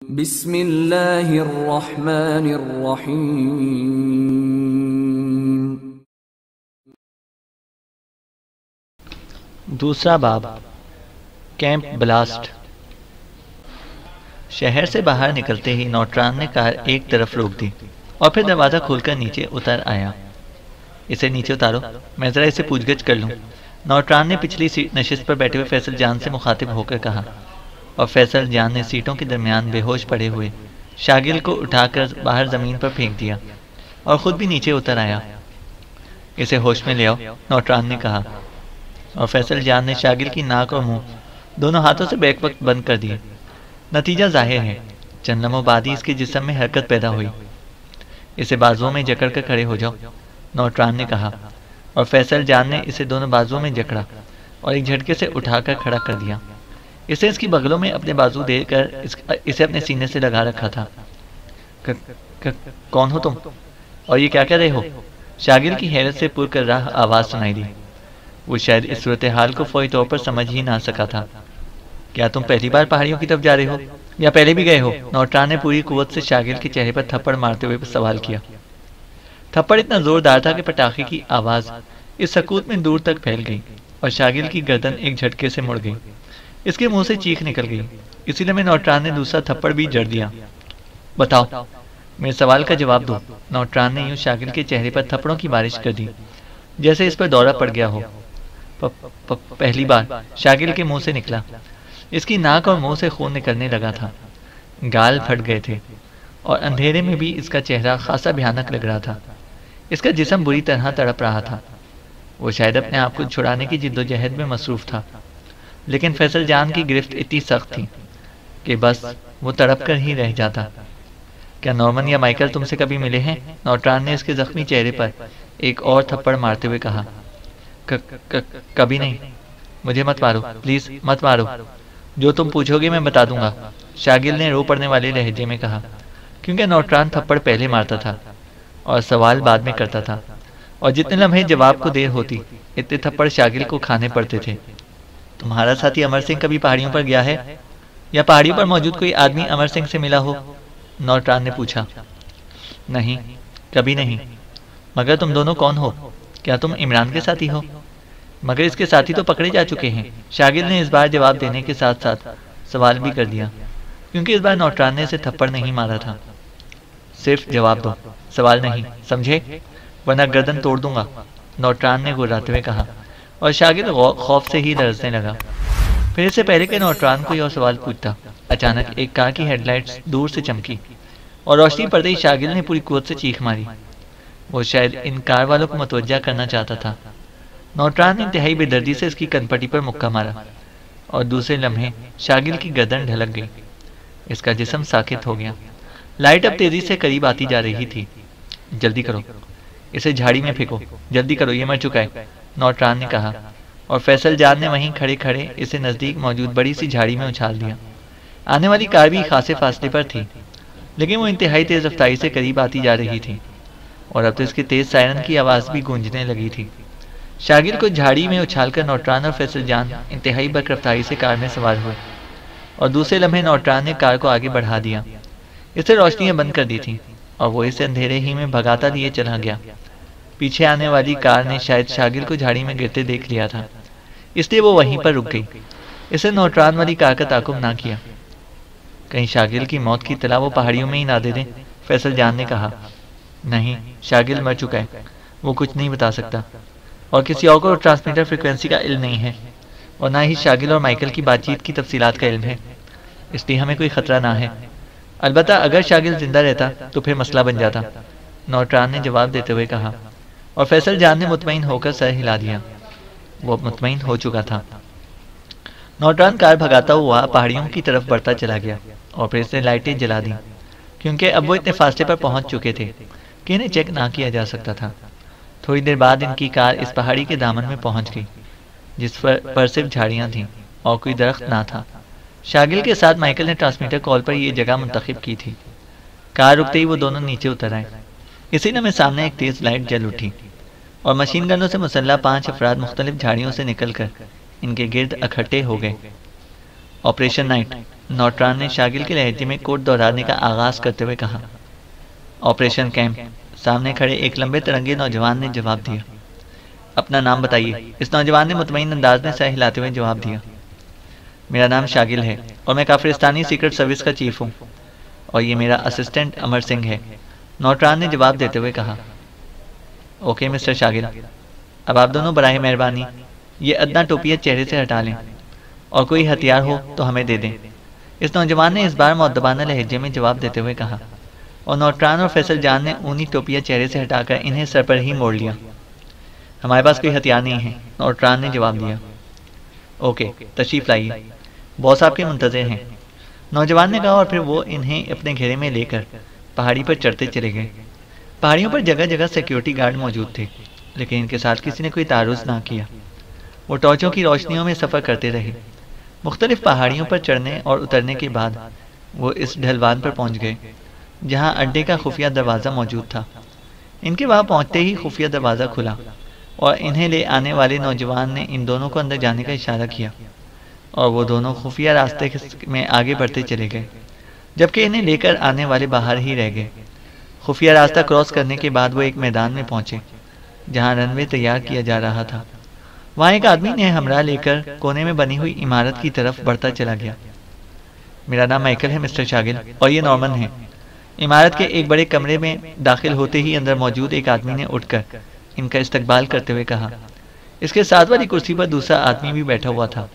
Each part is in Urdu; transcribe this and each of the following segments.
بسم اللہ الرحمن الرحیم۔ دوسرا باب، کیمپ بلاسٹ۔ شہر سے باہر نکلتے ہی نوٹران نے کار ایک طرف روک دی اور پھر دروازہ کھول کر نیچے اتر آیا۔ اسے نیچے اتارو، میں ذرا اسے پوچھ گچھ کر لوں، نوٹران نے پچھلی نشست پر بیٹھے ہوئے فیصل جان سے مخاطب ہو کر کہا، اور فیصل جان نے سیٹوں کے درمیان بے ہوش پڑے ہوئے شاگل کو اٹھا کر باہر زمین پر پھینک دیا اور خود بھی نیچے اتر آیا۔ اسے ہوش میں لے آؤ، نوٹران نے کہا، اور فیصل جان نے شاگل کی ناک اور منہ دونوں ہاتھوں سے بیک وقت بند کر دیے۔ نتیجہ ظاہر ہے، چند لمحوں بعد ہی اس کے جسم میں حرکت پیدا ہوئی۔ اسے بازوؤں میں جکڑ کر کھڑے ہو جاؤ، نوٹران نے کہا، اور فیصل جان نے اسے دونوں بازوؤں میں جکڑا اور ایک جھٹکے سے اٹھا کر کھڑا کر دیا۔ اسے اس کی بغلوں میں اپنے بازو دے کر اسے اپنے سینے سے لگا رکھا تھا۔ کون ہو تم؟ اور یہ کیا کر رہے ہو؟ شاگل کی حیرت سے پر کر رہا آواز سنائی دی۔ وہ شاید اس صورتحال کو فوری طور پر سمجھ ہی نہ سکا تھا۔ کیا تم پہلی بار پہاڑیوں کی طرف جا رہے ہو یا پہلے بھی گئے ہو؟ نوٹران نے پوری قوت سے شاگل کے چہرے پر تھپڑ مارتے ہوئے سوال کیا۔ تھپڑ اتنا زوردار تھا کہ پٹاخے کی آواز اس سکوت میں دور تک پھیل گئی اور شاگل کی گردن ایک جھٹکے سے مڑ گئی۔ اس کے منہ سے چیخ نکل گئی۔ اسی لیے نوٹران نے دوسرا تھپڑ بھی جڑ دیا۔ بتاؤ، میرے سوال کا جواب دو۔ نوٹران نے یوں شاگل کے چہرے پر تھپڑوں کی بارش کر دی جیسے اس پر دورہ پڑ گیا ہو۔ پہلی بار، شاگل کے منہ سے نکلا۔ اس کی ناک اور منہ سے خون نکلنے لگا تھا، گال پھٹ گئے تھے اور اندھیرے میں بھی اس کا چہرہ خاصا بھیانک لگ رہا تھا۔ اس کا جسم بری طرح تڑپ رہا تھا۔ وہ شاید اپنے آپ کو چھڑانے کی جد و جہد میں مصروف تھا، لیکن فیصل جان کی گرفت اتنی سخت تھی کہ بس وہ تڑپ کر ہی رہ جاتا۔ کیا نورمن یا مائیکل تم سے کبھی ملے ہیں؟ نوٹران نے اس کے زخمی چہرے پر ایک اور تھپڑ مارتے ہوئے کہا۔ کبھی نہیں، مجھے مت مارو، پلیز مت مارو، جو تم پوچھو گے میں بتا دوں گا، شاگل نے رو پڑنے والے لہجے میں کہا، کیونکہ نوٹران تھپڑ پہلے مارتا تھا اور سوال بعد میں کرتا تھا، اور جتنے لمحے جواب کو دیر ہوتی اتنے تھپڑ شاگل کو کھانے پڑتے تھے۔ تمہارا ساتھی امر سنگھ کبھی پہاڑیوں پر گیا ہے یا پہاڑیوں پر موجود کوئی آدمی امر سنگھ سے ملا ہو؟ نوٹران نے پوچھا۔ نہیں، کبھی نہیں۔ مگر تم دونوں کون ہو؟ کیا تم عمران کے ساتھی ہو؟ مگر اس کے ساتھی تو پکڑے جا چکے ہیں۔ شاگل نے اس بار جواب دینے کے ساتھ ساتھ سوال بھی کر دیا، کیونکہ اس بار نوٹران نے اسے تھپڑ نہیں مارا تھا۔ صرف جواب دو، سوال نہیں، سمجھے؟ ورنہ گردن توڑ دوں گا، نوٹران نے گھراتے ہوئے کہا، اور شاگل خوف سے ہی لرزنے لگا۔ پھر اس سے پہلے کہ نوٹران کوئی اور سوال پوچھتا، اچانک ایک کار کی ہیڈ لائٹس دور سے چمکی اور روشنی پڑتے ہی شاگل نے پوری قوت سے چیخ ماری۔ وہ شاید ان کار والوں کو متوجہ کرنا چاہتا تھا۔ نوٹران نے انتہائی بے دردی سے اس کی کنپٹی پر مکہ مارا اور دوسرے لمحے شاگل کی گردن ڈھلک گئی۔ اس کا جسم ساکت ہو گیا۔ لائٹ اب تیزی سے قریب آتی جا رہی تھی۔ جلدی کرو، اسے جھاڑی میں پھینکو، جلدی کرو، یہ مر چکا ہے، نوٹران نے کہا، اور فیصل جان نے وہیں کھڑے کھڑے اسے نزدیک موجود بڑی سی جھاڑی میں اچھال دیا۔ آنے والی کار بھی خاصے فاصلے پر تھی، لیکن وہ انتہائی تیز رفتاری سے قریب آتی جا رہی تھی، اور اب تو اس کے تیز سائرن کی آواز بھی گونجنے لگی تھی۔ شاگل کو جھاڑی میں اچھال کر نوٹران اور فیصل جان انتہائی برق رفتاری سے کار میں سوار ہوئے، اور دوسرے لمحے نوٹران نے کار کو آگے بڑھا دیا۔ اسے روشنیاں بند کر دی تھیں اور وہ اسے اندھیرے ہی میں بھگاتا لیے چلا گیا۔ پیچھے آنے والی کار نے شاید شاگل کو جھاڑی میں گرتے دیکھ لیا تھا، اس لیے وہ وہیں پر رک گئی۔ اسے نوٹران والی کار کا تعاقب نہ کیا۔ کہیں شاگل کی موت کی اطلاع وہ پہاڑیوں میں ہی نہ دے دیں، فیصل جان نے کہا۔ نہیں، شاگل مر چکا ہے، وہ کچھ نہیں بتا سکتا، اور کسی اور کو ٹرانسمیٹر فریکوینسی کا علم نہیں ہے، اور نہ ہی شاگل اور مائیکل کی بات چیت کی تفصیلات کا علم ہے، اس لیے ہمیں کوئی خطرہ نہ ہے۔ البتہ اگر شاگل زندہ رہتا تو پھر مسئلہ بن جاتا، نوٹران نے جواب دیتے ہوئے کہا، اور فیصل جان نے مطمئن ہو کر سر ہلا دیا۔ وہ مطمئن ہو چکا تھا۔ نوٹران کار بھگاتا ہوا پہاڑیوں کی طرف بڑھتا چلا گیا، اور پھر اس نے لائٹیں جلا دیں، کیونکہ اب وہ اتنے فاصلے پر پہنچ چکے تھے کہ انہیں چیک نہ کیا جا سکتا تھا۔ تھوڑی دیر بعد ان کی کار اس پہاڑی کے دامن میں پہنچ گئی جس پر صرف جھاڑیاں تھیں اور کوئی درخت نہ تھا۔ شاگل کے ساتھ مائیکل نے ٹرانسمیٹر کال پر یہ جگہ منتخب کی تھی۔ کار رکتے ہی وہ دونوں نیچے اتر آئے۔ اسی لمحے سامنے ایک تیز لائٹ جل اٹھی اور مشین گنوں سے مسلح 5 افراد مختلف جھاڑیوں سے نکل کر ان کے گرد اکٹھے ہو گئے۔ آپریشن نائٹ، نوٹران نے شاگل کے لہجے میں کوٹ دہرانے کا آغاز کرتے ہوئے کہا۔ آپریشن کیمپ، سامنے کھڑے ایک لمبے ترنگے نوجوان نے جواب دیا۔ اپنا نام بتائیے، اس نوجوان نے مطمئن انداز میں سر ہلاتے ہوئے جواب دیا۔ میرا نام شاگل ہے اور میں کافرستانی سیکرٹ سروس کا چیف ہوں، اور یہ میرا اسسٹنٹ امر سنگھ ہے، نوٹران نے جواب دیتے ہوئے کہا۔ اوکے مسٹر شاگل، اب آپ دونوں براہ مہربانی یہ ادنا ٹوپیہ چہرے سے ہٹا لیں، اور کوئی ہتھیار ہو تو ہمیں دے دیں، اس نوجوان نے اس بار مؤدبانہ لہجے میں جواب دیتے ہوئے کہا، اور نوٹران اور فیصل جان نے اونی ٹوپیہ چہرے سے ہٹا کر انہیں سر پر ہی موڑ لیا۔ ہمارے پاس کوئی ہتھیار نہیں ہے، نوٹران نے جواب دیا۔ اوکے، تشریف لائیے، باس آپ کے منتظر ہیں، نوجوان نے کہا، اور پھر وہ انہیں اپنے گھیرے میں لے کر پہاڑی پر چڑھتے چلے گئے۔ پہاڑیوں پر جگہ جگہ سیکیورٹی گارڈ موجود تھے، لیکن ان کے ساتھ کسی نے کوئی تعارض نہ کیا۔ وہ ٹارچوں کی روشنیوں میں سفر کرتے رہے۔ مختلف پہاڑیوں پر چڑھنے اور اترنے کے بعد وہ اس ڈھلوان پر پہنچ گئے جہاں اڈے کا خفیہ دروازہ موجود تھا۔ ان کے وہاں پہنچتے ہی خفیہ دروازہ کھلا اور انہیں لے آنے والے نوجوان نے ان دونوں کو اندر جانے کا اشارہ کیا، اور وہ دونوں خفیہ راستے میں آگے بڑھتے چلے گئے، جبکہ انہیں لے کر آنے والے باہر ہی رہ گئے۔ خفیہ راستہ کراس کرنے کے بعد وہ ایک میدان میں پہنچے جہاں رن وے تیار کیا جا رہا تھا۔ وہاں ایک آدمی نے ہمراہ لے کر کونے میں بنی ہوئی عمارت کی طرف بڑھتا چلا گیا۔ میرا نام مائیکل ہے مسٹر شاگل، اور یہ نارمن ہے۔ عمارت کے ایک بڑے کمرے میں داخل ہوتے ہی اندر موجود ایک آدمی نے اٹھ کر ان کا استقبال کرتے ہوئے کہا۔ اس کے ساتھ والی کرسی پر دوسرا آدمی بھی بیٹھا ہوا تھا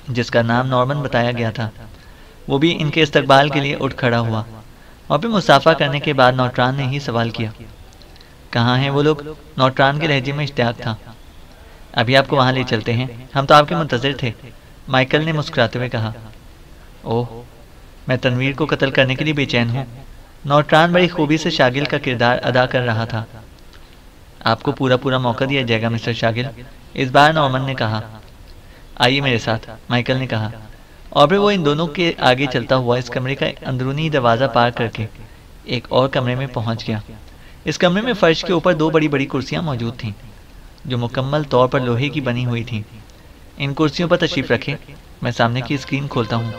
جس کا نام نارمن بتایا گیا تھا۔ وہ بھی ان کے استقبال کے لیے اٹھ کھڑا ہوا، اور پھر مصافحہ کرنے کے بعد نوٹران نے ہی سوال کیا، کہاں ہیں وہ لوگ؟ نوٹران کے لہجے میں اشتیاق تھا۔ ابھی آپ کو وہاں لے چلتے ہیں، ہم تو آپ کے منتظر تھے، مائیکل نے مسکراتے ہوئے کہا۔ اوہ، میں تنویر کو قتل کرنے کے لیے بے چین ہوں۔ نوٹران بڑی خوبی سے شاگل کا کردار ادا کر رہا تھا۔ آپ کو پورا موقع دیا جائے گا مسٹر شاگل، اس بار نارمن نے کہا۔ آئیے میرے ساتھ، مائیکل نے کہا، اور پھر وہ ان دونوں کے آگے چلتا ہوا اس کمرے کا اندرونی دروازہ پار کر کے ایک اور کمرے میں پہنچ گیا۔ اس کمرے میں فرش کے اوپر دو بڑی بڑی کرسیاں موجود تھیں جو مکمل طور پر لوہے کی بنی ہوئی تھیں۔ ان کرسیوں پر تشریف رکھیں، میں سامنے کی اسکرین کھولتا ہوں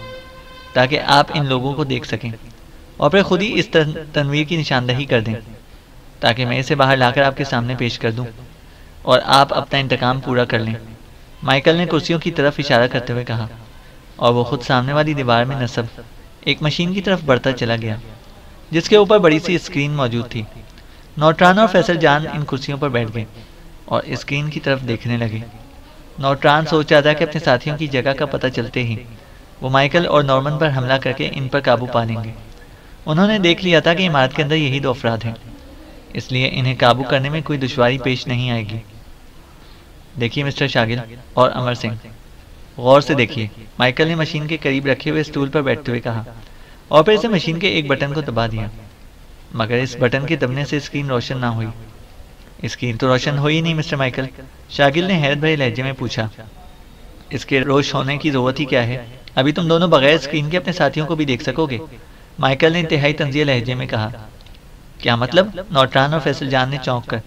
تاکہ آپ ان لوگوں کو دیکھ سکیں، اور پھر خود ہی اس تنویر کی نشاندہی کر دیں تاکہ میں اسے باہر لا کر آپ کے سامنے پیش کر دوں اور آپ اپنا انتقام پورا کر لیں۔ مائیکل نے کرسیوں کی طرف اشارہ کرتے ہوئے کہا، اور وہ خود سامنے والی دیوار میں نصب ایک مشین کی طرف بڑھتا چلا گیا جس کے اوپر بڑی سی اسکرین موجود تھی۔ نوٹران اور فیصل جان ان کرسیوں پر بیٹھ گئے اور اسکرین کی طرف دیکھنے لگے۔ نوٹران سوچ رہا تھا کہ اپنے ساتھیوں کی جگہ کا پتہ چلتے ہی وہ مائیکل اور نارمن پر حملہ کر کے ان پر قابو پا لیں گے۔ انہوں نے دیکھ لیا تھا کہ عمارت کے اندر یہی دو افراد ہیں، اس لیے انہیں قابو کرنے میں کوئی دشواری پیش نہیں آئے گی۔ دیکھیے مسٹر شاگل اور امر سنگھ، غور سے دیکھیے، مائیکل نے مشین کے قریب رکھے ہوئے اسٹول پر بیٹھتے ہوئے کہا، اور پھر اسے مشین کے ایک بٹن کو دبا دیا، مگر اس بٹن کے دبنے سے اسکرین روشن نہ ہوئی۔ اسکرین تو روشن ہوئی نہیں مسٹر مائیکل، شاگل نے حیرت بھرے لہجے میں پوچھا۔ اس کے روش ہونے کی ضرورت ہی کیا ہے؟ ابھی تم دونوں بغیر اسکرین کے اپنے ساتھیوں کو بھی دیکھ سکو گے، مائیکل نے انتہائی طنزیہ لہجے میں کہا۔ کیا مطلب؟ نوٹران اور فیصل جان نے چونک کر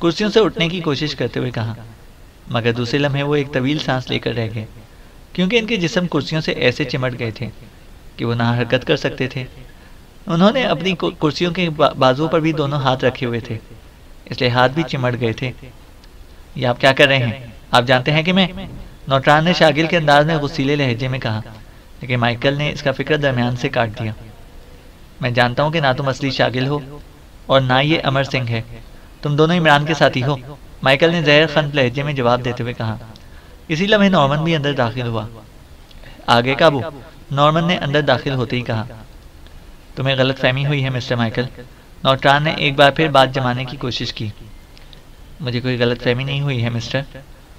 کرسیوں سے اٹھنے کی کوشش کرتے ہوئے کہا، مگر دوسرے لمحے وہ ایک طویل سانس لے کر رہ گئے کیونکہ ان کے جسم کرسیوں سے ایسے چمٹ گئے تھے کہ وہ نہ حرکت کر سکتے تھے۔ انہوں نے اپنی کرسیوں کے بازوؤں پر بھی دونوں ہاتھ رکھے ہوئے تھے، اس لیے ہاتھ بھی چمٹ گئے تھے۔ یہ آپ کیا کر رہے ہیں؟ آپ جانتے ہیں کہ میں، نوٹران نے شاگل کے انداز میں غصیلے لہجے میں کہا، لیکن مائیکل نے اس کا فکر درمیان سے کاٹ دیا۔ میں جانتا ہوں کہ نہ تم اصلی شاگل ہو اور نہ یہ امر سنگھ ہے، تم دونوں عمران کے ساتھی ہو، مائیکل نے زہر خند لہجے میں جواب دیتے ہوئے کہا۔ اسی لمحے نارمن بھی اندر داخل ہوا۔ آگے قابو، نارمن نے اندر داخل ہوتے ہی کہا۔ تمہیں غلط فہمی ہوئی ہے مسٹر مائیکل، نوٹران نے ایک بار پھر بات جمانے کی کوشش کی۔ مجھے کوئی غلط فہمی نہیں ہوئی ہے مسٹر،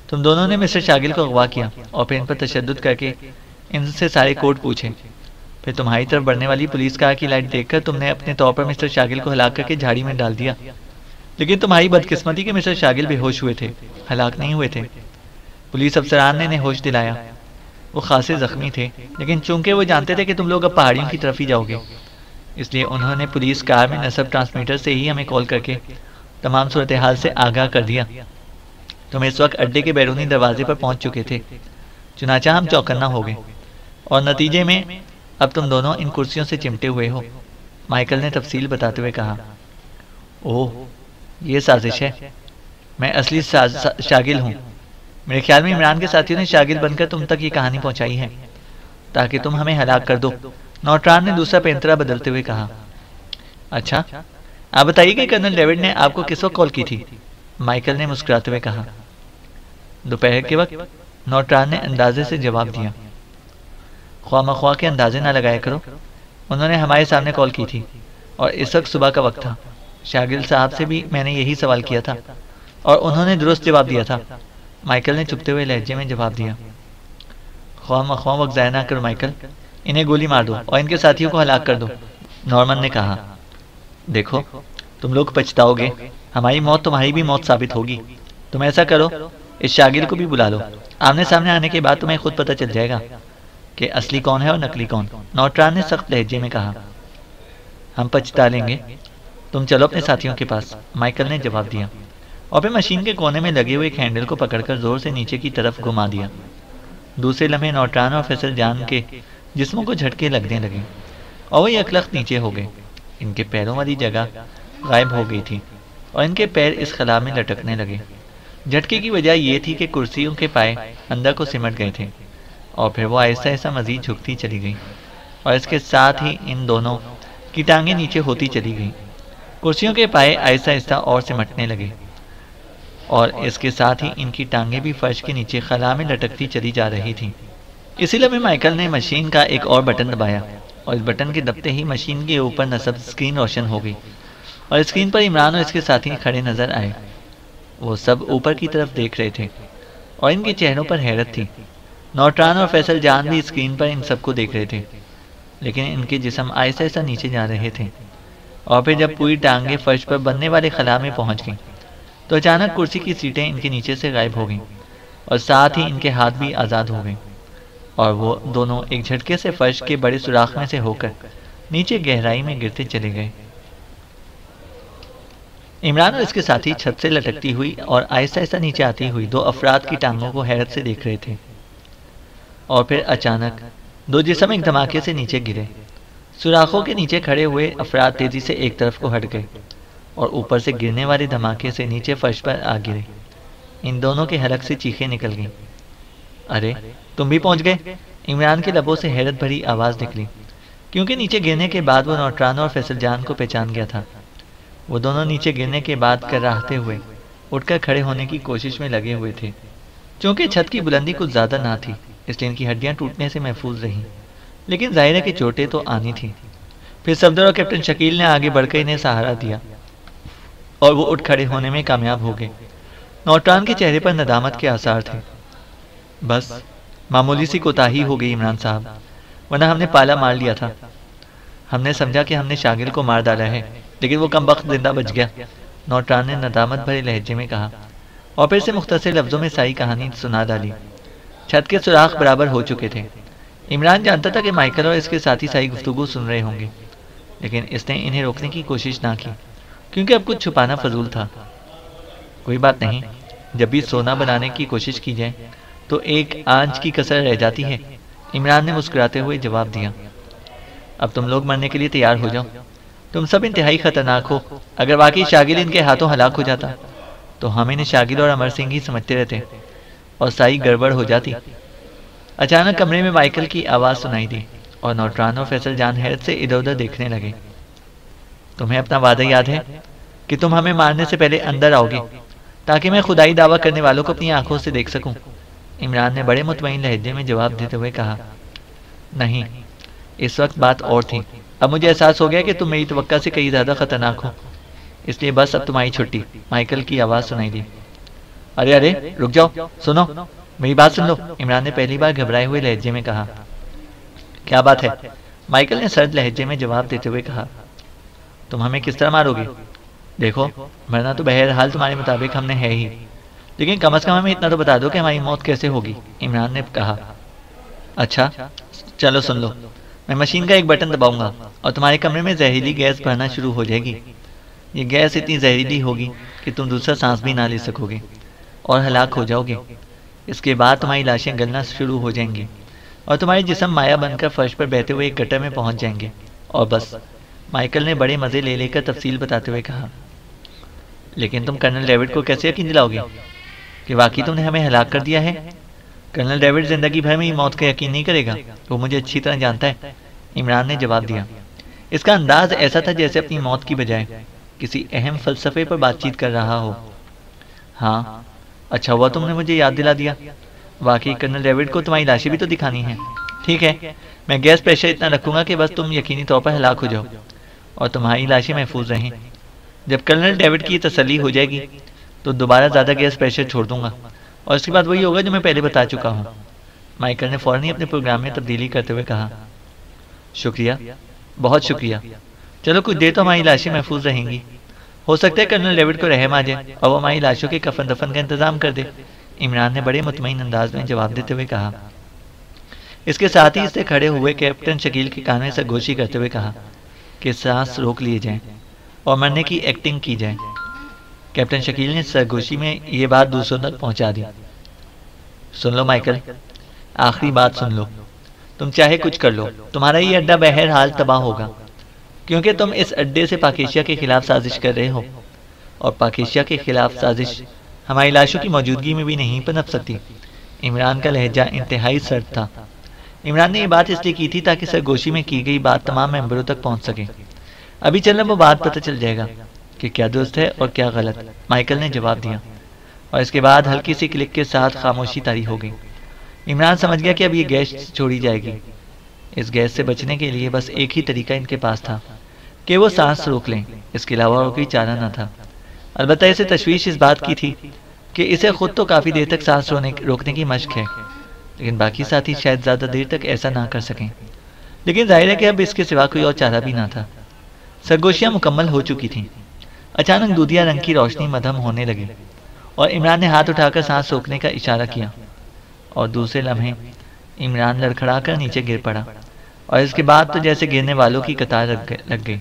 تم دونوں نے مسٹر شاگل کو اغوا کیا اور پھر ان پر تشدد کر کے ان سے سارے کوڈ پوچھے، پھر تمہاری طرف بڑھنے والی پولیس کار کی لائٹ دیکھ کر تم نے اپنے طور پر مسٹر شاگل کو ہلاک کر کے جھاڑی میں ڈال دیا، لیکن تمہاری بدقسمتی کہ مسٹر شاگل بے ہوش ہوئے تھے، ہلاک نہیں ہوئے تھے۔ پولیس افسران نے انہیں ہوش دلایا، وہ خاصے زخمی تھے، لیکن چونکہ وہ جانتے تھے کہ تم لوگ اب پہاڑیوں کی طرف ہی جاؤ گے، اس لیے انہوں نے پولیس کار میں نصب ٹرانسمیٹر سے ہی ہمیں کال کر کے تمام صورتحال سے آگاہ کر دیا۔ تم اس وقت اڈے کے بیرونی دروازے پر پہنچ چکے تھے، چنانچہ ہم چوکنا ہو گئے اور نتیجے میں اب تم دونوں ان کرسیوں سے چمٹے ہوئے ہو، مائیکل نے تفصیل بتاتے ہوئے کہا۔ اوہ، یہ سازش ہے۔ میں اصلی شاگل ہوں۔ میرے خیال میں عمران کے ساتھیوں نے شاگل بن کر تم تک یہ کہانی پہنچائی ہے تاکہ تم ہمیں ہلاک کر دو، نوٹران نے دوسرا پینترا بدلتے ہوئے کہا۔ اچھا، آپ بتائیے کہ کرنل ڈیوڈ نے آپ کو کس وقت کال کی تھی؟ مائیکل نے مسکراتے ہوئے کہا۔ دوپہر کے وقت، نوٹران نے اندازے سے جواب دیا۔ خواہ مخواہ کے اندازے نہ لگایا کرو، انہوں نے ہمارے سامنے کال کی تھی اور اس وقت صبح کا وقت تھا۔ شاگل صاحب سے بھی میں نے یہی سوال کیا تھا اور انہوں نے درست جواب دیا تھا، مائیکل نے چپتے ہوئے لہجے میں جواب دیا۔ خواہ مخواہ وقت ضائع نہ کرو مائیکل، انہیں گولی مار دو اور ان کے ساتھیوں کو ہلاک کر دو، نارمن نے کہا۔ دیکھو، تم لوگ پچھتاؤ گے، ہماری موت تمہاری بھی موت ثابت ہوگی۔ تم ایسا کرو، اس شاگل کو بھی بلا لو، آمنے سامنے آنے کے بعد تمہیں خود پتہ چل جائے گا کہ اصلی کون ہے اور نقلی کون، نوٹران نے سخت لہجے میں کہا۔ ہم پچھتا لیں گے، تم چلو اپنے ساتھیوں کے پاس، مائیکل نے جواب دیا، اور پھر مشین کے کونے میں لگے ہوئے ایک ہینڈل کو پکڑ کر زور سے نیچے کی طرف گھما دیا۔ دوسرے لمحے نوٹران اور فیصل جان کے جسموں کو جھٹکے لگنے لگے اور وہ یکلخت نیچے ہو گئے۔ ان کے پیروں والی جگہ غائب ہو گئی تھی اور ان کے پیر اس خلا میں لٹکنے لگے۔ جھٹکے کی وجہ یہ تھی کہ کرسیوں کے پائے اندر کو سمٹ گئے تھے اور پھر وہ آہستہ آہستہ مزید جھکتی چلی گئی اور اس کے ساتھ ہی ان دونوں کی ٹانگیں نیچے ہوتی چلی گئیں۔ کرسیوں کے پائے آہستہ آہستہ اور سمٹنے لگے اور اس کے ساتھ ہی ان کی ٹانگیں بھی فرش کے نیچے خلا میں لٹکتی چلی جا رہی تھیں۔ اسی لمحے مائیکل نے مشین کا ایک اور بٹن دبایا اور اس بٹن کے دبتے ہی مشین کے اوپر نصب اسکرین روشن ہو گئی اور اسکرین پر عمران اور اس کے ساتھی کھڑے نظر آئے۔ وہ سب اوپر کی طرف دیکھ رہے تھے اور ان کے چہروں پر حیرت تھی۔ نوٹران اور فیصل جان بھی اسکرین پر ان سب کو دیکھ رہے تھے، لیکن ان کے جسم آہستہ آہستہ نیچے جا رہے تھے اور پھر جب پوری ٹانگیں فرش پر بننے والے خلا میں پہنچ گئیں تو اچانک کرسی کی سیٹیں ان کے نیچے سے غائب ہو گئیں اور ساتھ ہی ان کے ہاتھ بھی آزاد ہو گئے اور وہ دونوں ایک جھٹکے سے فرش کے بڑے سوراخ میں سے ہو کر نیچے گہرائی میں گرتے چلے گئے۔ عمران اور اس کے ساتھی چھت سے لٹکتی ہوئی اور آہستہ آہستہ نیچے آتی ہوئی دو افراد کی ٹانگوں کو حیرت سے دیکھ رہے تھے، اور پھر اچانک دو جسم ایک دھماکے سے نیچے گرے۔ سوراخوں کے نیچے کھڑے ہوئے افراد تیزی سے ایک طرف کو ہٹ گئے اور اوپر سے گرنے والے دھماکے سے نیچے فرش پر آ گرے۔ ان دونوں کے حلق سے چیخیں نکل گئیں۔ ارے، تم بھی پہنچ گئے؟ عمران کے لبوں سے حیرت بھری آواز نکلی، کیونکہ نیچے گرنے کے بعد وہ نوٹران اور فیصل جان کو پہچان گیا تھا۔ وہ دونوں نیچے گرنے کے بعد کراہتے ہوئے اٹھ کر کھڑے ہونے کی کوشش میں لگے ہوئے تھے۔ چونکہ چھت کی بلندی کچھ زیادہ نہ تھی اس لیے ان کی ہڈیاں ٹوٹنے سے محفوظ رہیں، لیکن ظاہر ہے کہ چوٹیں تو آنی تھیں۔ پھر صفدر اور کیپٹن شکیل نے آگے بڑھ کر انہیں سہارا دیا اور وہ اٹھ کھڑے ہونے میں کامیاب ہو گئے۔ نوٹران کے چہرے پر ندامت کے آثار تھے۔ بس معمولی سی کوتاہی ہو گئی عمران صاحب، ورنہ ہم نے پالا مار لیا تھا۔ ہم نے سمجھا کہ ہم نے شاگل کو مار ڈالا ہے، لیکن وہ کمبخت زندہ بچ گیا، نوٹران نے ندامت بھرے لہجے میں کہا اور پھر سے مختصر لفظوں میں ساری کہانی سنا ڈالی۔ چھت کے سوراخ برابر ہو چکے تھے۔ عمران جانتا تھا کہ مائیکل اور اس کے ساتھی ساری گفتگو سن رہے ہوں گے، لیکن اس نے انہیں روکنے کی کوشش نہ کی کیونکہ اب کچھ چھپانا فضول تھا۔ کوئی بات نہیں، جب بھی سونا بنانے کی کوشش کی جائے تو ایک آنچ کی کسر رہ جاتی ہے، عمران نے مسکراتے ہوئے جواب دیا۔ اب تم لوگ مرنے کے لیے تیار ہو جاؤ، تم سب انتہائی خطرناک ہو۔ اگر واقعی شاگل ان کے ہاتھوں ہلاک ہو جاتا تو ہم انہیں شاگل اور امر سنگھ ہی سمجھتے رہتے اور ساری گڑبڑ ہو جاتی۔ اچانک کمرے میں مائیکل کی آواز سنائی دی اور نوٹران اور فیصل جان حیرت سے ادھر ادھر دیکھنے لگے۔ تمہیں اپنا وعدہ یاد ہے کہ تم ہمیں مارنے سے پہلے اندر آؤ گے تاکہ میں خدائی دعویٰ کرنے والوں کو اپنی آنکھوں سے دیکھ سکوں؟ عمران نے بڑے مطمئن لہجے میں جواب دیتے ہوئے کہا۔ نہیں، اس وقت بات اور تھی۔ اب مجھے احساس ہو گیا کہ تم میری توقع سے کئی زیادہ خطرناک ہو، اس لیے بس اب تمہاری چھٹی، مائیکل کی آواز سنائی دی۔ ارے ارے، رک جاؤ، سنو، میری بات سن لو، عمران نے پہلی بار گھبرائے ہوئے لہجے میں کہا۔ کیا بات ہے؟ مائیکل نے سرد لہجے میں جواب دیتے ہوئے کہا۔ تم ہمیں کس طرح مارو گے؟ دیکھو، مرنا تو بہرحال تمہارے مطابق ہم نے ہے ہی، لیکن کم از کم ہمیں اتنا تو بتا دو کہ ہماری موت کیسے ہوگی، عمران نے کہا۔ اچھا چلو سن لو، میں مشین کا ایک بٹن دباؤں گا اور تمہارے کمرے میں زہریلی گیس بڑھنا شروع ہو جائے گی۔ یہ گیس اتنی زہریلی ہوگی کہ تم دوسرا سانس بھی نہ لے سکو گے اور ہلاک ہو جاؤ گے۔ اس کے بعد تمہاری لاشیں گلنا شروع ہو جائیں گی اور تمہارے جسم مایا بن کر فرش پر بہتے ہوئے ایک گٹر میں پہنچ جائیں گے اور بس۔ مائیکل نے بڑے مزے لے کر تفصیل بتاتے ہوئے کہا۔ لیکن تم کرنل ڈیوڈ کو کیسے یقین دلاؤ گے کہ واقعی تم نے ہمیں ہلاک کر دیا ہے؟ کرنل ڈیوڈ زندگی بھر میں موت کا یقین نہیں کرے گا، وہ مجھے اچھی طرح جانتا ہے، عمران نے جواب دیا۔ اس کا انداز ایسا تھا جیسے اپنی موت کی بجائے کسی اہم فلسفے پر بات چیت کر رہا ہو۔ ہاں، اچھا ہوا تم نے مجھے یاد دلا دیا۔ واقعی کرنل ڈیوڈ کو تمہاری لاشیں بھی تو دکھانی ہیں۔ ٹھیک ہے، میں گیس پریشر اتنا رکھوں گا کہ بس تم یقینی طور پر ہلاک ہو جاؤ اور تمہاری لاشیں محفوظ رہیں۔ جب کرنل ڈیوڈ کی تسلی ہو جائے گی تو دوبارہ زیادہ گیس پریشر چھوڑ دوں گا اور اس کے بعد وہی ہوگا جو میں پہلے بتا چکا ہوں۔ مائیکل نے فوراً ہی اپنے پروگرام میں تبدیلی کرتے ہوئے کہا۔ شکریہ، بہت شکریہ۔ چلو کچھ دیر تو ہماری لاشیں محفوظ رہیں گی۔ ہو سکتا ہے کرنل ڈیوڈ کو رحم آ جائے اور وہ ہماری لاشوں کے کفن دفن کا انتظام کر دے، عمران نے بڑے مطمئن انداز میں جواب دیتے ہوئے کہا۔ اس کے ساتھ ہی اس سے کھڑے ہوئے کیپٹن شکیل کے کان میں سرگوشی کرتے ہوئے کہا کہ سانس روک لیے جائیں اور مرنے کی ایکٹنگ کی جائے۔ کیپٹن شکیل نے سرگوشی میں یہ بات دوسروں تک پہنچا دی۔ سن لو مائیکل، آخری بات سن لو، تم چاہے کچھ کر لو، تمہارا یہ اڈا بہرحال تباہ ہوگا، کیونکہ تم اس اڈے سے پاکیشیا کے خلاف سازش کر رہے ہو، اور پاکیشیا کے خلاف سازش ہماری لاشوں کی موجودگی میں بھی نہیں پنپ سکتی۔ عمران کا لہجہ انتہائی سرد تھا۔ عمران نے یہ بات اس لیے کی تھی تاکہ سرگوشی میں کی گئی بات تمام ممبروں تک پہنچ سکے۔ ابھی چلنا وہ بات پتہ چل جائے گا کہ کیا درست ہے اور کیا غلط، مائیکل نے جواب دیا، اور اس کے بعد ہلکی سی کلک کے ساتھ خاموشی طاری ہو گئی۔ عمران سمجھ گیا کہ اب یہ گیس چھوڑی جائے گی۔ اس گیس سے بچنے کے لیے بس ایک ہی طریقہ ان کے پاس تھا کہ وہ سانس روک لیں، اس کے علاوہ اور کوئی چارہ نہ تھا۔ البتہ اسے تشویش اس بات کی تھی کہ اسے خود تو کافی دیر تک سانس روکنے کی مشق ہے، لیکن باقی ساتھی شاید زیادہ دیر تک ایسا نہ کر سکیں۔ لیکن ظاہر ہے کہ اب اس کے سوا کوئی اور چارہ بھی نہ تھا۔ سرگوشیاں مکمل ہو چکی تھیں۔ اچانک دودھیا رنگ کی روشنی مدھم ہونے لگی اور عمران نے ہاتھ اٹھا کر سانس روکنے کا اشارہ کیا، اور دوسرے لمحے عمران لڑکھڑا کر نیچے گر پڑا، اور اس کے بعد تو جیسے گرنے والوں کی قطار لگ گئی۔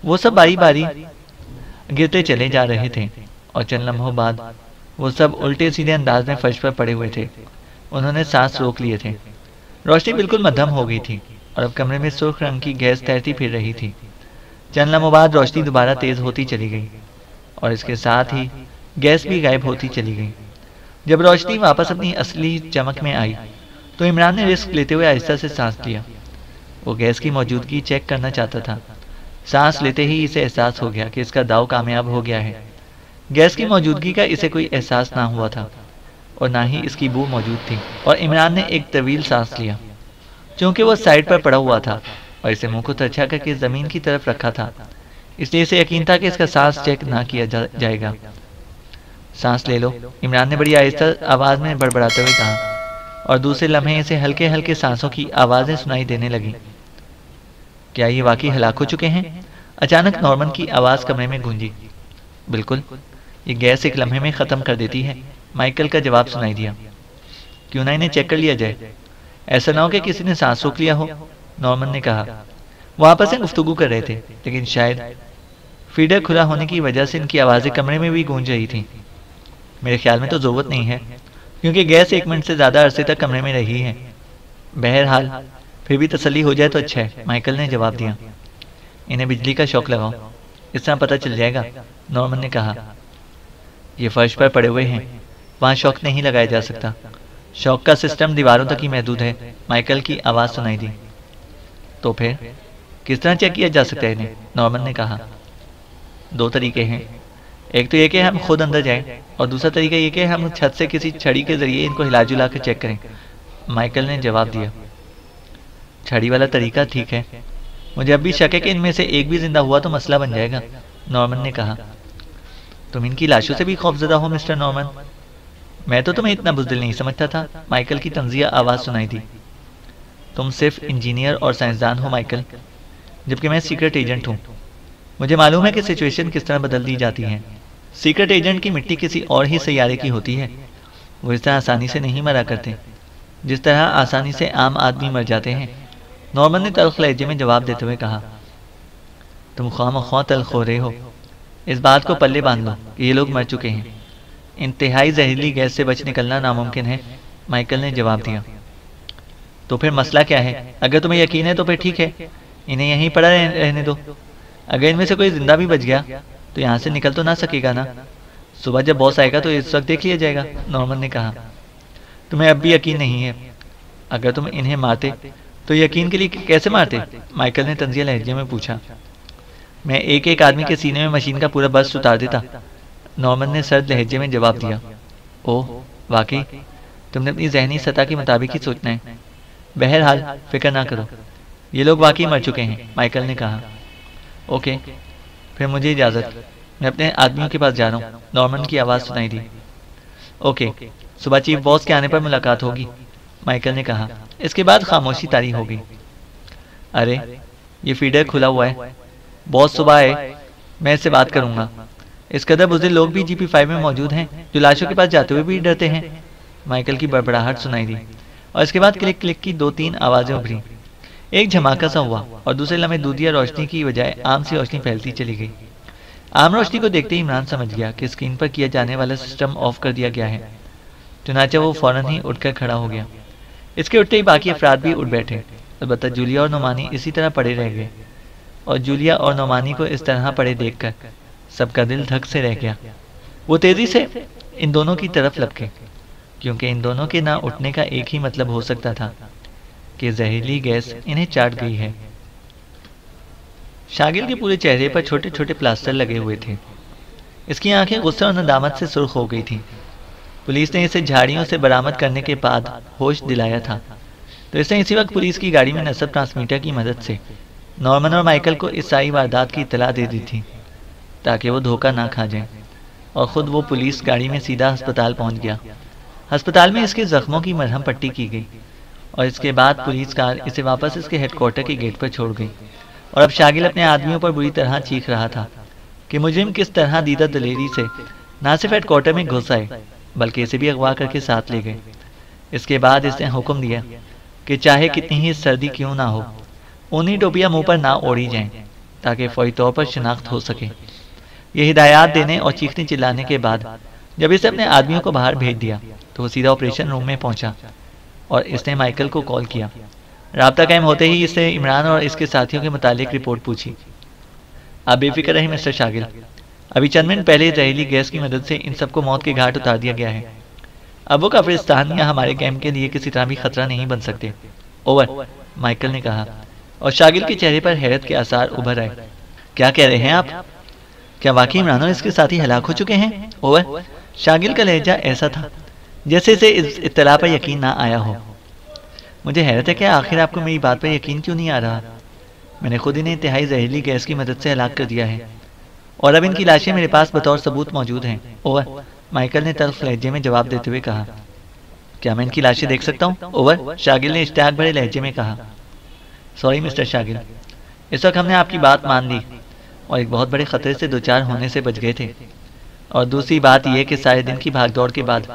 وہ سب باری باری گرتے چلے جا رہے تھے، اور چند لمحوں بعد وہ سب الٹے سیدھے انداز میں فرش پر پڑے ہوئے تھے۔ انہوں نے سانس روک لیے تھے۔ روشنی بالکل مدھم ہو گئی تھی اور اب کمرے میں سرخ رنگ کی گیس تیرتی پھر رہی تھی۔ چند لمحوں بعد روشنی دوبارہ تیز ہوتی چلی گئی اور اس کے ساتھ ہی گیس بھی غائب ہوتی چلی گئی۔ جب روشنی واپس اپنی اصلی چمک میں آئی تو عمران نے رسک لیتے ہوئے آہستہ سے سانس لیا۔ وہ گیس کی موجودگی چیک کرنا چاہتا تھا۔ سانس لیتے ہی اسے احساس ہو گیا کہ اس کا داؤ کامیاب ہو گیا ہے۔ گیس کی موجودگی کا اسے کوئی احساس نہ ہوا تھا اور نہ ہی اس کی بو موجود تھی، اور عمران نے ایک طویل سانس لیا۔ چونکہ وہ سائڈ پر پڑا ہوا تھا اور اسے منہ کو ترچھا کر کے زمین کی طرف رکھا تھا، اس لیے اسے یقین تھا کہ اس کا سانس چیک نہ کیا جائے گا۔ سانس لے لو، عمران نے بڑی آہستہ آواز میں بڑبڑاتے ہوئے کہا، اور دوسرے لمحے اسے ہلکے ہلکے سانسوں کی آوازیں سنائی دینے لگیں۔ کیا یہ واقعی ہلاک ہو چکے ہیں؟ اچانک نارمن کی آواز کمرے میں گونجی۔ بالکل، یہ گیس ایک لمحے میں ختم کر دیتی ہے، مائیکل کا جواب سنائی دیا۔ کیوں نہ انہیں چیک کر لیا جائے؟ ایسا نہ ہو کہ کسی نے سانس روک لیا ہو، نارمن نے کہا۔ وہ آپس میں گفتگو کر رہے تھے، لیکن شاید فیڈر کھلا ہونے کی وجہ سے ان کی آوازیں کمرے میں بھی گونج رہی تھیں۔ میرے خیال میں تو ضرورت نہیں ہے، کیونکہ گیس 1 منٹ سے زیادہ عرصے تک کمرے میں رہی ہے۔ بہرحال پھر بھی تسلی ہو جائے تو اچھا ہے، مائیکل نے جواب دیا۔ انہیں بجلی کا شوق لگاؤ، اس طرح پتہ چل جائے گا، نارمن نے کہا۔ یہ فرش پر پڑے ہوئے ہیں، وہاں شوق نہیں لگایا جا سکتا۔ شوق کا سسٹم دیواروں تک ہی محدود ہے، مائیکل کی آواز سنائی دی۔ تو پھر کس طرح چیک کیا جا سکتا ہے انہیں؟ نارمن نے کہا۔ 2 طریقے ہیں، ایک تو یہ کہ ہم خود اندر جائیں، اور دوسرا طریقہ یہ کہ ہم چھت سے کسی چھڑی کے ذریعے ان کو ہلا جلا کر چیک کریں، مائیکل نے جواب دیا۔ چھڑی والا طریقہ ٹھیک ہے، مجھے اب بھی شک ہے کہ ان میں سے ایک بھی زندہ ہوا تو مسئلہ بن جائے گا، نارمن نے کہا۔ تم ان کی لاشوں سے بھی خوفزدہ ہو مسٹر نارمن؟ میں تو تمہیں اتنا بزدل نہیں سمجھتا تھا، مائیکل کی طنزیہ آواز سنائی دی۔ تم صرف انجینئر اور سائنسدان ہو مائیکل، جبکہ میں سیکرٹ ایجنٹ ہوں۔ مجھے معلوم ہے کہ سچویشن کس طرح بدل دی جاتی ہے۔ سیکرٹ ایجنٹ کی مٹی کسی اور ہی سیارے کی ہوتی ہے، وہ اس طرح آسانی سے نہیں مرا کرتے جس طرح آسانی سے عام آدمی مر جاتے ہیں، نارمن نے تلخ لہجے میں جواب دیتے ہوئے کہا۔ تم خواہ مخواہ تلخ ہو رہے ہو، اس بات کو پلے باندھ لو کہ یہ لوگ مر چکے ہیں۔ انتہائی زہریلی گیس سے بچ نکلنا ناممکن ہے، مائیکل نے جواب دیا۔ تو پھر مسئلہ کیا ہے؟ اگر تمہیں یقین ہے تو پھر ٹھیک ہے، انہیں یہیں پڑا رہنے دو۔ اگر ان میں سے کوئی زندہ بھی بچ گیا تو یہاں سے نکل تو نہ سکے گا نا۔ صبح جب باس آئے گا تو اس وقت دیکھ لیا جائے گا، نارمن نے کہا۔ تمہیں اب بھی یقین نہیں ہے؟ اگر تم انہیں مارتے تو یقین کے لیے کیسے مارتے؟ مائیکل نے طنزیہ لہجے میں پوچھا۔ میں ایک ایک آدمی کے سینے میں مشین کا پورا برس اتار دیتا، نارمن نے سرد لہجے میں جواب دیا۔ اوہ واقعی؟ تم نے اپنی ذہنی سطح کے مطابق ہی سوچنا ہے۔ بہرحال فکر نہ کرو، یہ لوگ واقعی مر چکے ہیں، مائیکل نے کہا۔ اوکے پھر مجھے اجازت، میں اپنے آدمیوں کے پاس جا رہا ہوں، نارمن کی آواز سنائی دی۔ اوکے صبح چیف باس کے آنے پر ملاقات ہوگی، مائیکل نے کہا۔ اس کے بعد خاموشی طاری ہو گئی۔ ارے یہ فیڈر کھلا ہوا ہے، باس صبح آئے میں اس سے بات کروں گا۔ اس قدر بزدل لوگ بھی جی پی 5 میں موجود ہیں جو لاشوں کے پاس جاتے ہوئے بھی ڈرتے ہیں، مائیکل کی بڑبڑاہٹ سنائی دی، اور اس کے بعد کلک کلک کی 2-3 آوازیں ابھری۔ ایک جھماکہ سا ہوا اور دوسرے لمحے دودھیا روشنی کی بجائے عام سی روشنی پھیلتی چلی گئی۔ عام روشنی کو دیکھتے ہی عمران سمجھ گیا کہ اسکرین پر کیا جانے والا سسٹم آف کر دیا گیا ہے، چنانچہ وہ فوراً ہی اٹھ کر کھڑا ہو گیا۔ اس کے اٹھتے ہی باقی افراد بھی اٹھ بیٹھے، البتہ جولیا اور نعمانی اسی طرح پڑے رہ گئے، اور جولیا اور نعمانی کو اس طرح پڑے دیکھ کر سب کا دل دھک سے رہ گیا۔ وہ تیزی سے ان دونوں کی طرف لپکے، کیونکہ ان دونوں کے نہ اٹھنے کا ایک ہی مطلب ہو سکتا تھا کہ زہریلی گیس انہیں چاٹ گئی ہے۔ شاگل کے پورے چہرے پر چھوٹے چھوٹے پلاسٹر لگے ہوئے تھے، اس کی آنکھیں غصے اور ندامت سے سرخ ہو گئی تھیں۔ پولیس نے اسے جھاڑیوں سے برآمد کرنے کے بعد ہوش دلایا تھا، تو اس نے اسی وقت پولیس کی گاڑی میں نصب ٹرانسمیٹر کی مدد سے نارمن اور مائیکل کو اس ساری واردات کی اطلاع دے دی تھی تاکہ وہ دھوکہ نہ کھا جائیں، اور خود وہ پولیس گاڑی میں سیدھا ہسپتال پہنچ گیا۔ ہسپتال میں اس کے زخموں کی مرہم پٹی کی گئی، اور اس کے بعد پولیس کار اسے واپس اس کے ہیڈ کوارٹر کے گیٹ پر چھوڑ گئی، اور اب شاگل اپنے آدمیوں پر بری طرح چیخ رہا تھا کہ مجرم کس طرح دیدہ دلیری سے نہ صرف ہیڈ کوارٹر میں گھس آئے بلکہ اسے بھی اغوا کر کے ساتھ لے گئے۔ اس کے بعد اس نے حکم دیا کہ چاہے کتنی ہی سردی کیوں نہ ہو، اونی ٹوپیاں منہ پر نہ اوڑھی جائیں تاکہ فوری طور پر شناخت ہو سکے۔ یہ ہدایات دینے اور چیخنے چلانے کے بعد جب اسے اپنے آدمیوں کو باہر بھیج دیا تو وہ سیدھا آپریشن روم میں پہنچا، اور اس نے مائیکل کو کال کیا۔ رابطہ قائم ہوتے ہی اس نے عمران اور اس کے ساتھیوں کے متعلق رپورٹ پوچھی۔ آپ بے فکر رہیں مسٹر شاگل، ابھی چند منٹ پہلے زہریلی گیس کی مدد سے ان سب کو موت کے گھاٹ اتار دیا گیا ہے۔ اب وہ کافرستان یا ہمارے کیمپ کے لیے کسی طرح بھی خطرہ نہیں بن سکتے۔ اوور، مائیکل نے کہا، اور شاگل کے چہرے پر حیرت کے آثار ابھر آئے۔ کیا کہہ رہے ہیں آپ؟ کیا واقعی عمران اور اس کے ساتھی ہلاک ہو چکے ہیں؟ اوور، شاگل کا لہجہ ایسا تھا جیسے اسے اس اطلاع پر یقین نہ آیا ہو۔ مجھے حیرت ہے کہ آخر آپ کو میری بات پر یقین کیوں نہیں آ رہا؟ میں نے خود انہیں انتہائی زہریلی گیس کی مدد سے ہلاک کر دیا ہے، اور اب ان کی لاشیں میرے پاس بطور ثبوت موجود ہیں۔ اوور، مائیکل نے تلخ لہجے میں جواب دیتے ہوئے کہا۔ کیا میں ان کی لاشیں دیکھ سکتا ہوں؟ اوور، شاگل نے اشتیاق بھرے لہجے میں کہا۔ سوری مسٹر شاگل، اس وقت ہم نے آپ کی بات مان لی اور ایک بہت بڑے خطرے سے دوچار ہونے سے بچ گئے تھے، اور دوسری بات یہ کہ سارے دن کی بھاگ دوڑ کے بعد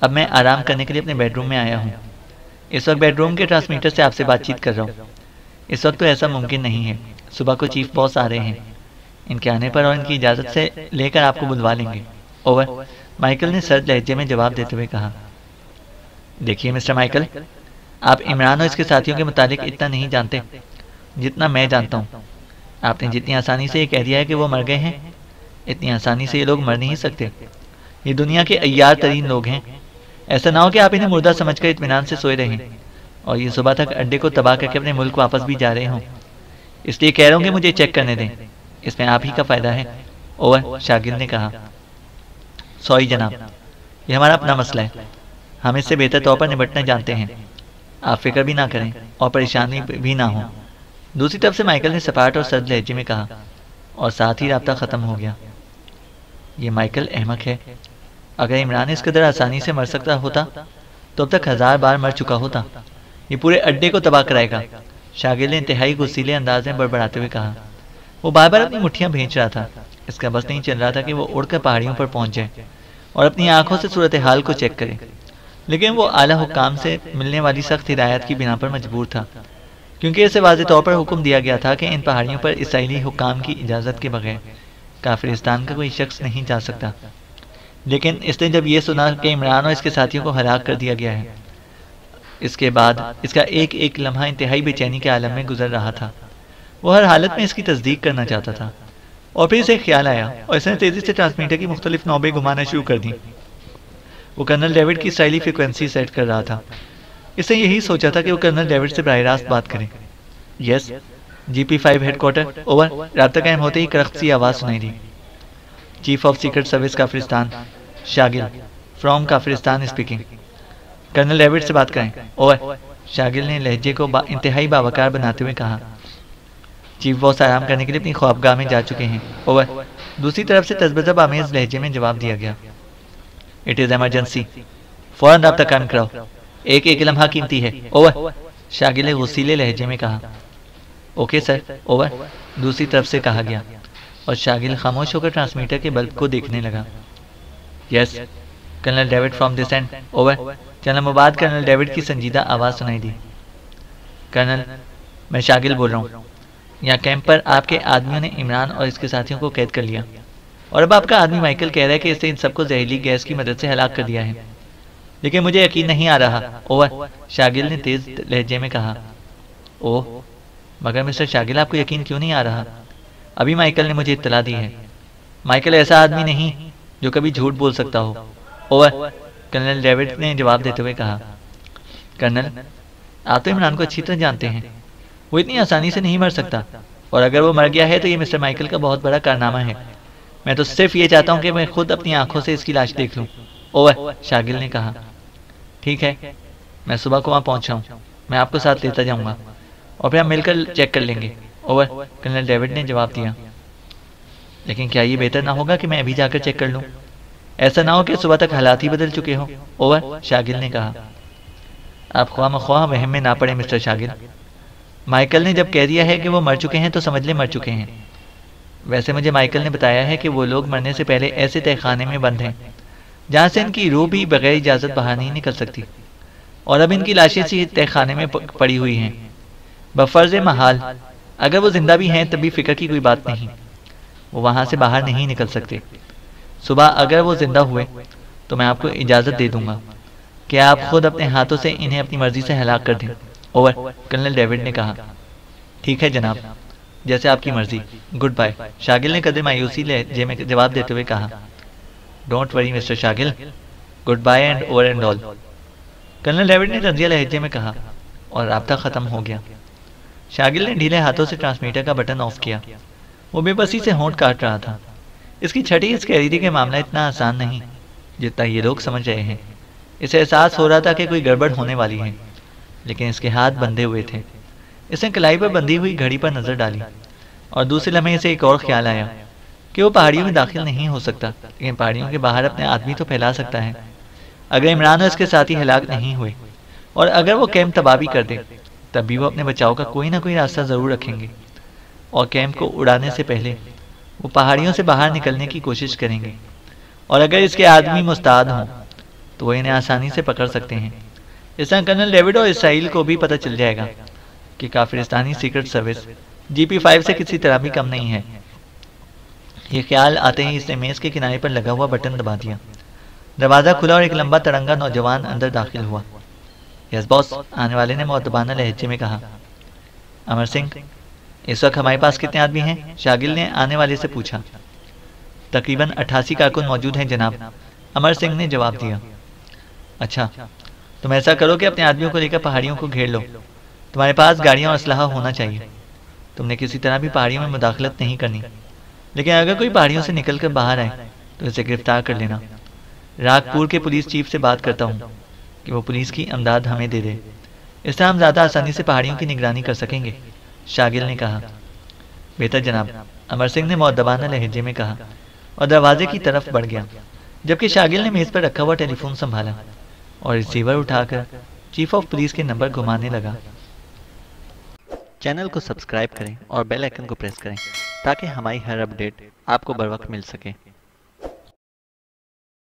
اب میں آرام کرنے کے لیے اپنے بیڈ روم میں آیا ہوں۔ اس وقت بیڈ روم کے ٹرانسمیٹر سے آپ سے بات چیت کر رہا ہوں۔ اس وقت تو ایسا ممکن نہیں ہے، صبح کو چیف باس آ رہے ہیں، ان کے آنے پر اور ان کی اجازت سے لے کر آپ کو بلوا لیں گے۔ اوور، مائیکل نے سرد لہجے میں جواب دیتے ہوئے کہا۔ دیکھیے مسٹر مائیکل، آپ عمران اور اس کے ساتھیوں کے متعلق اتنا نہیں جانتے جتنا میں جانتا ہوں۔ آپ نے جتنی آسانی سے یہ کہہ دیا ہے کہ وہ مر گئے ہیں، اتنی آسانی سے یہ لوگ مر نہیں سکتے۔ یہ دنیا کے عیار ترین لوگ ہیں، ایسا نہ ہو کہ آپ انہیں مردہ سمجھ کر اطمینان سے سوئے رہیں اور یہ صبح تک اڈے کو تباہ کر کے اپنے ملک واپس بھی جا رہے ہوں۔ اس لیے کہہ رہا ہوں کہ مجھے چیک کرنے دیں، اس میں آپ ہی کا فائدہ ہے۔ اوور، شاگل نے کہا۔ سوری جناب، یہ ہمارا اپنا مسئلہ ہے، ہم اس سے بہتر طور پر نمٹنا جانتے ہیں، آپ فکر بھی نہ کریں اور پریشانی بھی نہ ہو۔ دوسری طرف سے مائیکل نے سپاٹ اور سرد لہجے میں کہا، اور ساتھ ہی رابطہ ختم ہو گیا۔ یہ مائیکل احمق ہے، اگر عمران اس قدر آسانی سے مر سکتا ہوتا تو اب تک 1000 بار مر چکا ہوتا، یہ پورے اڈے کو تباہ کرائے گا، شاگل نے انتہائی غصیلے انداز میں بڑبڑاتے ہوئے کہا۔ وہ بار بار اپنی مٹھیاں بھینچ رہا تھا، اس کا بس نہیں چل رہا تھا کہ وہ اڑ کر پہاڑیوں پر پہنچ جائے اور اپنی آنکھوں سے صورتحال کو چیک کرے، لیکن وہ اعلیٰ حکام سے ملنے والی سخت ہدایت کی بنا پر مجبور تھا، کیونکہ اسے واضح طور پر حکم دیا گیا تھا کہ ان پہاڑیوں پر اسرائیلی حکام کی اجازت کے بغیر کافرستان کا کوئی شخص نہیں جا سکتا۔ لیکن اس نے جب یہ سنا کہ عمران اور اس کے ساتھیوں کو ہلاک کر دیا گیا ہے، اس کے بعد اس کا ایک ایک لمحہ انتہائی بے چینی کے عالم میں گزر رہا تھا۔ وہ ہر حالت میں اس کی تصدیق کرنا چاہتا تھا، اور پھر اسے خیال آیا اور اس نے تیزی سے ٹرانسمیٹر کی مختلف نوبیں گھمانا شروع کر دیں۔ وہ کرنل ڈیوڈ کی اسٹائلی فریکوینسی سیٹ کر رہا تھا۔ اس نے یہی سوچا تھا کہ وہ کرنل ڈیوڈ سے براہ راست بات کرے۔ Yes, GP5 head quarter, over. رابطہ قائم ہوتے ہی کرخت سی آواز سنائی دی۔ Chief of secret service Kafristan Shagal from Kafristan speaking. Colonel David سے بات کریں، اوور۔ شاگل نے لہجے کو انتہائی باوقار بناتے ہوئے کہا۔ چیف باس آرام کرنے کے لیے اپنی خوابگاہ میں جا چکے ہیں، اوور۔ دوسری طرف سے تذبذب آمیز لہجے میں جواب دیا گیا۔ اٹ از ایمرجنسی، فوراً رابطہ قائم کراؤ، ایک ایک لمحہ قیمتی ہے، اوور۔ شاگل نے غصیلے لہجے میں کہا۔ اوکے سر، اوور، دوسری طرف سے کہا گیا، اور شاگل خاموش ہو کر ٹرانسمیٹر کے بلب کو دیکھنے لگا۔ Yes, colonel David from this end, over. چند لمحوں بعد کرنل ڈیوڈ کی سنجیدہ آواز سنائی دی۔ کرنل، میں شاگل بول رہا ہوں۔ یہاں کیمپ پر آپ کے آدمیوں نے عمران اور اس کے ساتھیوں کو قید کر لیا، اور اب آپ کا آدمی مائیکل کہہ رہا ہے کہ اس نے ان سب کو زہریلی گیس کی مدد سے ہلاک کر دیا ہے، لیکن مجھے یقین نہیں آ رہا، اوور۔ شاگل نے تیز لہجے میں کہا۔ اوہ، مگر مسٹر شاگل، آپ کو یقین کیوں نہیں آ رہا؟ ابھی مائیکل نے مجھے اطلاع دی ہے۔ مائیکل ایسا آدمی نہیں جو کبھی جھوٹ بول سکتا ہو، اوور، کرنل ڈیوڈ نے جواب دیتے ہوئے کہا۔ کرنل، آپ تو عمران کو اچھی طرح جانتے ہیں، وہ اتنی آسانی سے نہیں مر سکتا، اور اگر وہ مر گیا ہے تو یہ مسٹر مائیکل کا بہت بڑا کارنامہ ہے۔ میں تو صرف یہ چاہتا ہوں کہ میں خود اپنی آنکھوں سے اس کی لاش دیکھ لوں، اوور، شاگل نے کہا۔ ٹھیک ہے، میں صبح کو وہاں پہنچا ہوں، میں آپ کو ساتھ لیتا جاؤں گا، اور پھر ہم مل کر چیک کر لیں گے، اوور، کرنل ڈیوڈ نے جواب دیا۔ لیکن کیا یہ بہتر نہ ہوگا کہ میں ابھی جا کر چیک کر لوں؟ ایسا نہ ہو کہ صبح تک حالات ہی بدل چکے ہوں، اوور، شاگل نے کہا۔ آپ خواہ مخواہ وہم میں نہ پڑے مسٹر شاگل، مائیکل نے جب کہہ دیا ہے کہ وہ مر چکے ہیں تو سمجھ لیں مر چکے ہیں۔ ویسے مجھے مائیکل نے بتایا ہے کہ وہ لوگ مرنے سے پہلے ایسے تہہ خانے میں بند ہیں جہاں سے ان کی روح بھی بغیر اجازت باہر نہیں نکل سکتی، اور اب ان کی لاشیں سی تہہ خانے میں پڑی ہوئی ہیں۔ بفرض محال اگر وہ زندہ بھی ہیں تب بھی فکر کی کوئی بات نہیں، وہ وہاں سے باہر نہیں نکل سکتے۔ صبح اگر وہ زندہ ہوئے تو میں آپ کو اجازت دے دوں گا کہ آپ خود اپنے ہاتھوں سے انہیں اپنی مرضی سے ہلاک کر دیں، اوور، کرنل ڈیوڈ نے کہا۔ ٹھیک ہے جناب، جیسے آپ کی مرضی، گڈ بائے، شاگل نے قدر مایوسی لہجے میں جواب دیتے ہوئے کہا۔ Don't worry mister Shagal, good bye and over and all, colonel David نے رضیہ لہجے میں کہا، اور رابطہ ختم ہو گیا۔ شاگل نے ڈھیلے ہاتھوں سے ٹرانسمیٹر کا بٹن آف کیا۔ وہ بے بسی سے ہونٹ کاٹ رہا تھا۔ اس کی چھٹی اس کہہ رہی تھی کہ معاملہ اتنا آسان نہیں جتنا یہ لوگ سمجھ رہے ہیں۔ اسے احساس ہو رہا تھا کہ کوئی گڑبڑ ہونے والی ہے، لیکن اس کے ہاتھ بندھے ہوئے تھے۔ اس نے کلائی پر بندھی ہوئی گھڑی پر نظر ڈالی، اور دوسرے لمحے اسے ایک اور خیال آیا کہ وہ پہاڑیوں میں داخل نہیں ہو سکتا، لیکن پہاڑیوں کے باہر اپنے آدمی تو پھیلا سکتا ہے۔ اگر عمران اور اس کے ساتھی ہلاک نہیں ہوئے، اور اگر وہ کیمپ تباہ بھی کر دے، تب بھی وہ اپنے بچاؤ کا کوئی نہ کوئی راستہ ضرور رکھیں گے، اور کیمپ کو اڑانے سے پہلے وہ پہاڑیوں سے باہر نکلنے کی کوشش کریں گے، اور اگر اس کے آدمی مستعد ہوں تو وہ انہیں آسانی سے پکڑ سکتے ہیں۔ اس طرح کرنل ڈیوڈ اور اسرائیل کو بھی پتہ چل جائے گا کہ کافرستانی سیکرٹ سروس GP5 سے کسی طرح بھی کم نہیں ہے۔ یہ خیال آتے ہی اس نے میز کے کنارے پر لگا ہوا بٹن دبا دیا۔ دروازہ کھلا اور ایک لمبا ترنگا نوجوان اندر داخل ہوا۔ یس باس، آنے والے نے مؤدبانہ لہجے میں کہا۔ امر سنگھ، اس وقت ہمارے پاس کتنے آدمی ہیں؟ شاگل نے آنے والے سے پوچھا۔ تقریباً 88 کارکن موجود ہیں جناب، امر سنگھ نے جواب دیا۔ اچھا، تم ایسا کرو کہ اپنے آدمیوں کو لے کر پہاڑیوں کو گھیر لو۔ تمہارے پاس گاڑیاں اور اسلحہ ہونا چاہیے۔ تم نے کسی طرح بھی پہاڑیوں میں مداخلت نہیں کرنی، لیکن اگر کوئی پہاڑیوں سے نکل کر باہر آئے تو اسے گرفتار کر لینا۔ راگپور کے پولیس چیف سے بات کرتا ہوں کہ وہ پولیس کی امداد ہمیں دے دے، اس طرح ہم زیادہ آسانی سے پہاڑیوں کی نگرانی کر سکیں گے، شاگل نے کہا۔ بہتر جناب، امر سنگھ نے مؤدبانہ لہجے میں کہا، اور دروازے کی طرف بڑھ گیا، جبکہ شاگل نے میز پر رکھا ہوا ٹیلی فون سنبھالا اور ریسیور اٹھا کر چیف آف پولیس کے نمبر گھمانے لگا۔ چینل کو سبسکرائب کریں اور بیل آئیکن کو پریس کریں تاکہ ہماری ہر اپڈیٹ آپ کو بر وقت مل سکے۔